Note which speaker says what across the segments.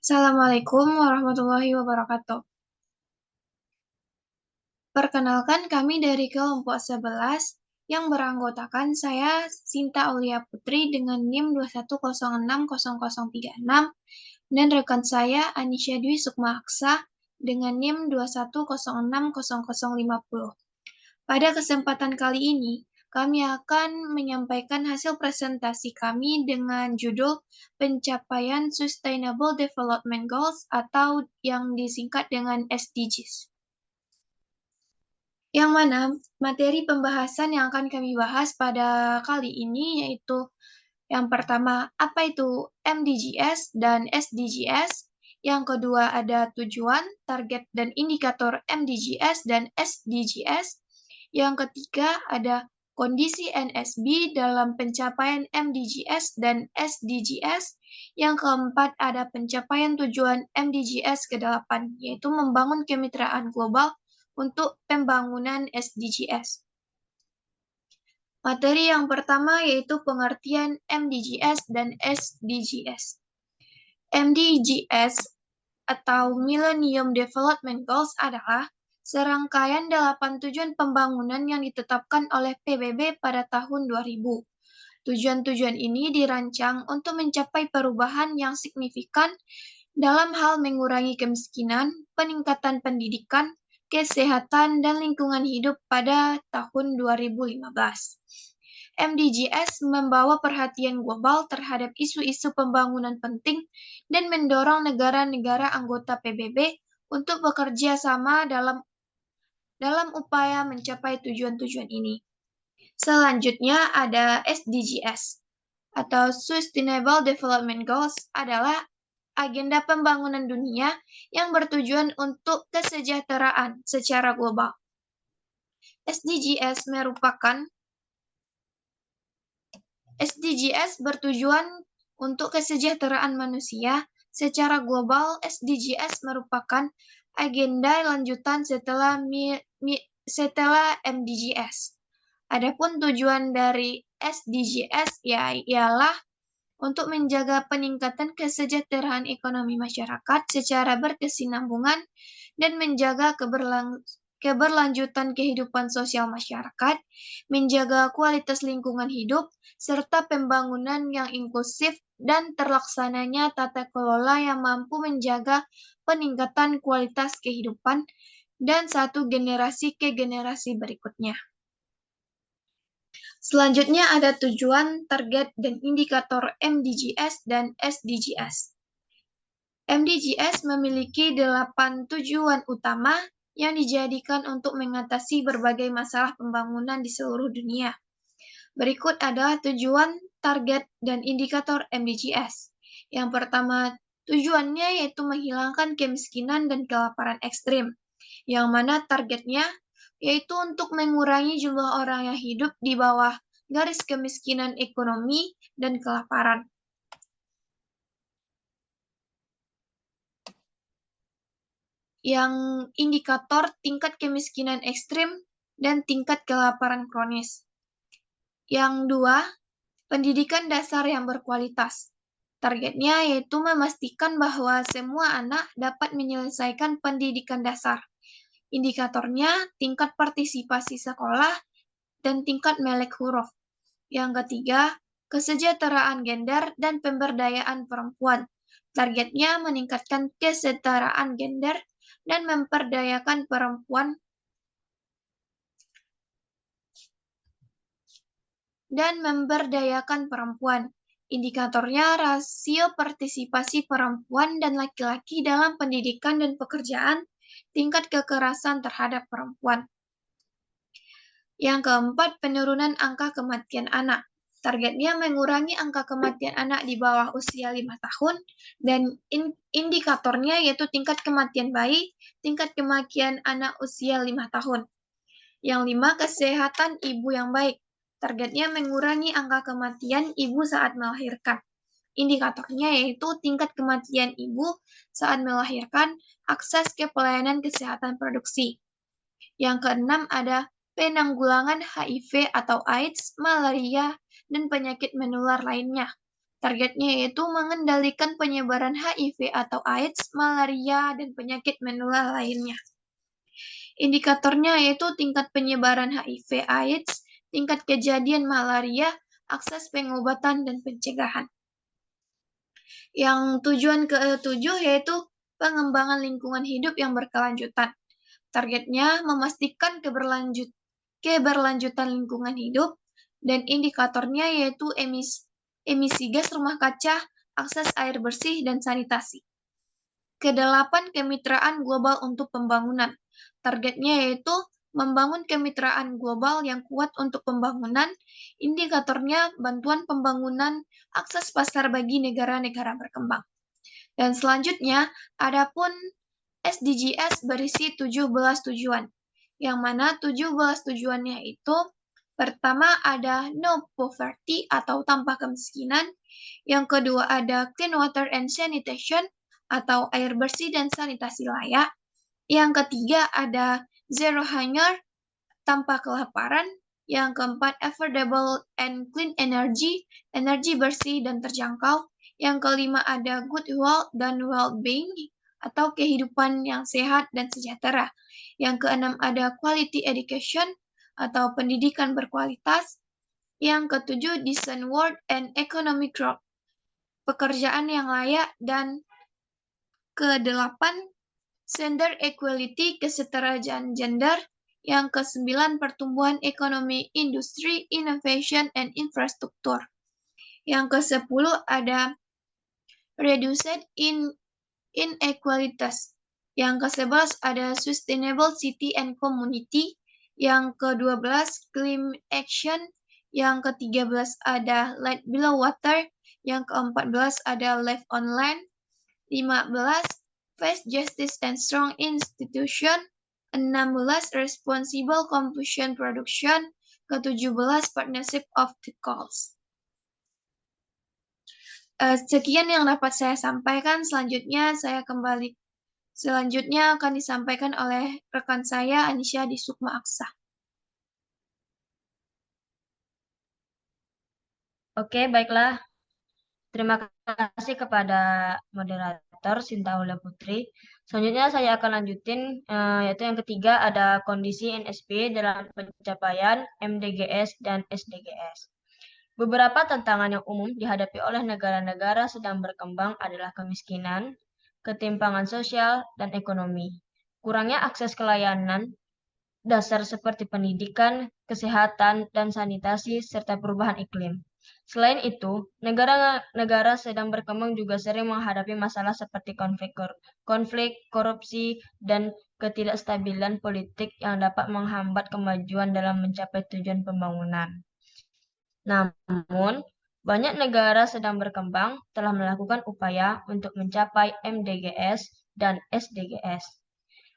Speaker 1: Assalamualaikum warahmatullahi wabarakatuh. Perkenalkan kami dari kelompok 11 yang beranggotakan saya Sinta Aulia Putri dengan NIM 2106036 dan rekan saya Anisya Dwi Sukma Aksa dengan NIM 210600050. Pada kesempatan kali ini, kami akan menyampaikan hasil presentasi kami dengan judul Pencapaian Sustainable Development Goals atau yang disingkat dengan SDGs. Yang mana materi pembahasan yang akan kami bahas pada kali ini yaitu yang pertama, apa itu MDGs dan SDGs? Yang kedua ada tujuan, target, dan indikator MDGs dan SDGs. Yang ketiga ada kondisi NSB dalam pencapaian MDGs dan SDGs. Yang keempat ada pencapaian tujuan MDGs ke-8, yaitu membangun kemitraan global untuk pembangunan SDGs. Materi yang pertama yaitu pengertian MDGs dan SDGs. MDGs atau Millennium Development Goals adalah serangkaian 8 tujuan pembangunan yang ditetapkan oleh PBB pada tahun 2000. Tujuan-tujuan ini dirancang untuk mencapai perubahan yang signifikan dalam hal mengurangi kemiskinan, peningkatan pendidikan, kesehatan, dan lingkungan hidup pada tahun 2015. MDGs membawa perhatian global terhadap isu-isu pembangunan penting dan mendorong negara-negara anggota PBB untuk bekerja sama dalam upaya mencapai tujuan-tujuan ini. Selanjutnya ada SDGs atau Sustainable Development Goals adalah agenda pembangunan dunia yang bertujuan untuk kesejahteraan secara global. SDGs bertujuan untuk kesejahteraan manusia secara global. SDGs merupakan agenda lanjutan setelah MDGs. Adapun tujuan dari SDGs ialah untuk menjaga peningkatan kesejahteraan ekonomi masyarakat secara berkesinambungan dan menjaga keberlanjutan kehidupan sosial masyarakat, menjaga kualitas lingkungan hidup, serta pembangunan yang inklusif dan terlaksananya tata kelola yang mampu menjaga peningkatan kualitas kehidupan dan satu generasi ke generasi berikutnya. Selanjutnya ada tujuan, target, dan indikator MDGs dan SDGs. MDGs memiliki 8 tujuan utama yang dijadikan untuk mengatasi berbagai masalah pembangunan di seluruh dunia. Berikut adalah tujuan, target, dan indikator MDGs. Yang pertama, tujuannya yaitu menghilangkan kemiskinan dan kelaparan ekstrim, yang mana targetnya yaitu untuk mengurangi jumlah orang yang hidup di bawah garis kemiskinan ekonomi dan kelaparan. Yang indikator tingkat kemiskinan ekstrim dan tingkat kelaparan kronis. Yang dua, pendidikan dasar yang berkualitas. Targetnya yaitu memastikan bahwa semua anak dapat menyelesaikan pendidikan dasar. Indikatornya tingkat partisipasi sekolah dan tingkat melek huruf. Yang ketiga, kesejahteraan gender dan pemberdayaan perempuan. Targetnya meningkatkan kesetaraan gender dan memperdayakan perempuan. Indikatornya rasio partisipasi perempuan dan laki-laki dalam pendidikan dan pekerjaan, tingkat kekerasan terhadap perempuan. Yang keempat, penurunan angka kematian anak. Targetnya mengurangi angka kematian anak di bawah usia 5 tahun dan indikatornya yaitu tingkat kematian bayi, tingkat kematian anak usia 5 tahun. Yang 5, kesehatan ibu yang baik. Targetnya mengurangi angka kematian ibu saat melahirkan. Indikatornya yaitu tingkat kematian ibu saat melahirkan, akses ke pelayanan kesehatan produksi. Yang keenam ada penanggulangan HIV atau AIDS, malaria, dan penyakit menular lainnya. Targetnya yaitu mengendalikan penyebaran HIV atau AIDS, malaria, dan penyakit menular lainnya. Indikatornya yaitu tingkat penyebaran HIV AIDS, tingkat kejadian malaria, akses pengobatan, dan pencegahan. Yang tujuan ke-7 yaitu pengembangan lingkungan hidup yang berkelanjutan. Targetnya memastikan keberlanjutan lingkungan hidup, dan indikatornya yaitu emisi gas rumah kaca, akses air bersih, dan sanitasi. Kedelapan, kemitraan global untuk pembangunan. Targetnya yaitu membangun kemitraan global yang kuat untuk pembangunan. Indikatornya bantuan pembangunan, akses pasar bagi negara-negara berkembang. Dan selanjutnya, adapun SDGs berisi 17 tujuan, yang mana 17 tujuannya itu pertama ada no poverty atau tanpa kemiskinan, yang kedua ada clean water and sanitation atau air bersih dan sanitasi layak, yang ketiga ada zero hunger tanpa kelaparan, yang keempat affordable and clean energy, energi bersih dan terjangkau, yang kelima ada good health dan well-being atau kehidupan yang sehat dan sejahtera. Yang keenam ada quality education atau pendidikan berkualitas. Yang ketujuh decent work and economic growth, pekerjaan yang layak. Dan kedelapan gender equality, kesetaraan gender. Yang kesembilan pertumbuhan ekonomi, industri, innovation, and infrastruktur. Yang kesepuluh ada reduced inequalities. Yang ke-11 ada Sustainable City and Community. Yang ke-12 Climate Action. Yang ke-13 ada Light Below Water. Yang ke-14 ada Life on Land. 15 Fast Justice and Strong Institution. 16 Responsible Compulsion Production. Ke-17 Partnership of the Goals. Sekian yang dapat saya sampaikan. Selanjutnya akan disampaikan oleh rekan saya, Anisha di Sukma Aksa.
Speaker 2: Oke, baiklah. Terima kasih kepada moderator Sinta Aulia Putri. Selanjutnya saya akan lanjutin, yaitu yang ketiga ada kondisi NSP dalam pencapaian MDGs dan SDGs. Beberapa tantangan yang umum dihadapi oleh negara-negara sedang berkembang adalah kemiskinan, ketimpangan sosial, dan ekonomi. Kurangnya akses ke layanan dasar seperti pendidikan, kesehatan, dan sanitasi, serta perubahan iklim. Selain itu, negara-negara sedang berkembang juga sering menghadapi masalah seperti konflik, korupsi, dan ketidakstabilan politik yang dapat menghambat kemajuan dalam mencapai tujuan pembangunan. Namun, banyak negara sedang berkembang telah melakukan upaya untuk mencapai MDGs dan SDGs.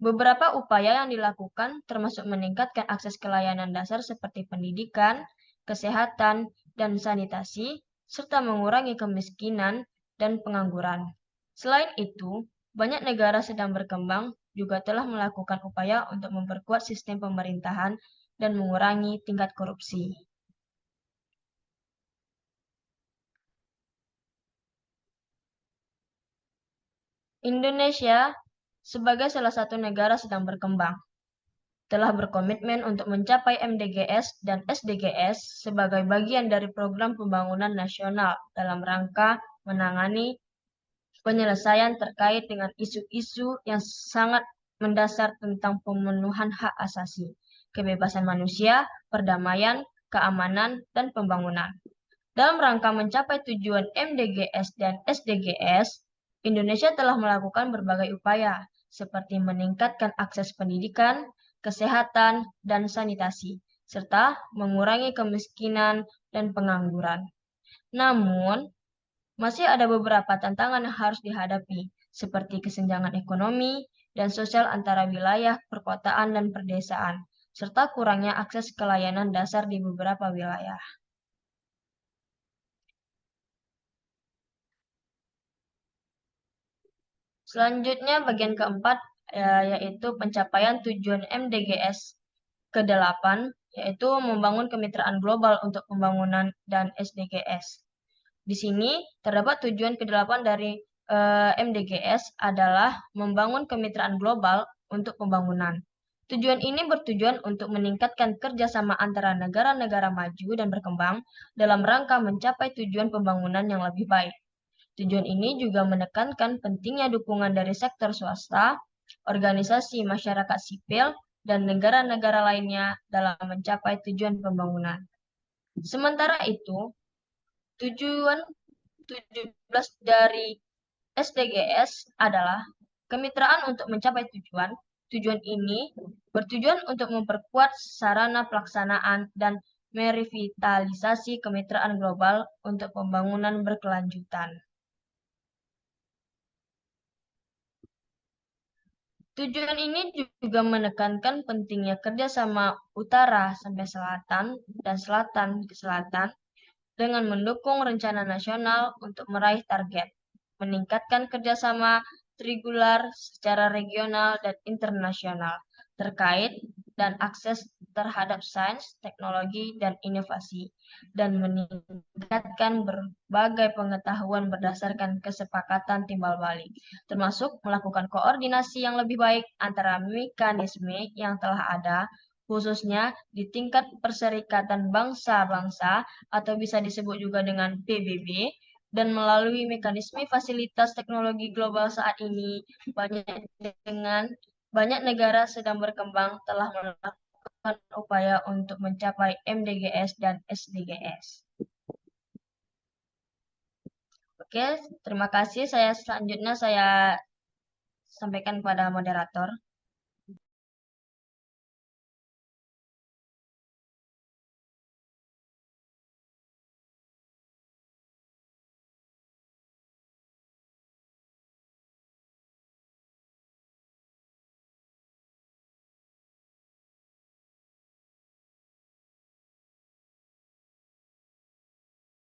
Speaker 2: Beberapa upaya yang dilakukan termasuk meningkatkan akses ke layanan dasar seperti pendidikan, kesehatan, dan sanitasi, serta mengurangi kemiskinan dan pengangguran. Selain itu, banyak negara sedang berkembang juga telah melakukan upaya untuk memperkuat sistem pemerintahan dan mengurangi tingkat korupsi. Indonesia, sebagai salah satu negara sedang berkembang, telah berkomitmen untuk mencapai MDGs dan SDGs sebagai bagian dari program pembangunan nasional dalam rangka menangani penyelesaian terkait dengan isu-isu yang sangat mendasar tentang pemenuhan hak asasi, kebebasan manusia, perdamaian, keamanan, dan pembangunan. Dalam rangka mencapai tujuan MDGs dan SDGs, Indonesia telah melakukan berbagai upaya, seperti meningkatkan akses pendidikan, kesehatan, dan sanitasi, serta mengurangi kemiskinan dan pengangguran. Namun, masih ada beberapa tantangan yang harus dihadapi, seperti kesenjangan ekonomi dan sosial antara wilayah, perkotaan, dan perdesaan, serta kurangnya akses ke layanan dasar di beberapa wilayah. Selanjutnya bagian keempat yaitu pencapaian tujuan MDGs ke-8 yaitu membangun kemitraan global untuk pembangunan dan SDGs. Di sini terdapat tujuan ke-8 dari MDGs adalah membangun kemitraan global untuk pembangunan. Tujuan ini bertujuan untuk meningkatkan kerjasama antara negara-negara maju dan berkembang dalam rangka mencapai tujuan pembangunan yang lebih baik. Tujuan ini juga menekankan pentingnya dukungan dari sektor swasta, organisasi masyarakat sipil, dan negara-negara lainnya dalam mencapai tujuan pembangunan. Sementara itu, tujuan 17 dari SDGs adalah kemitraan untuk mencapai tujuan. Tujuan ini bertujuan untuk memperkuat sarana pelaksanaan dan merevitalisasi kemitraan global untuk pembangunan berkelanjutan. Tujuan ini juga menekankan pentingnya kerjasama utara sampai selatan dan selatan ke selatan dengan mendukung rencana nasional untuk meraih target, meningkatkan kerjasama trigular secara regional dan internasional terkait dan akses terhadap sains, teknologi, dan inovasi, dan meningkatkan berbagai pengetahuan berdasarkan kesepakatan timbal balik, termasuk melakukan koordinasi yang lebih baik antara mekanisme yang telah ada, khususnya di tingkat Perserikatan Bangsa-Bangsa atau bisa disebut juga dengan PBB, dan melalui mekanisme fasilitas teknologi global saat ini, dengan banyak negara sedang berkembang telah melakukan upaya untuk mencapai MDGs dan SDGs. Oke, terima kasih. Selanjutnya saya sampaikan pada moderator.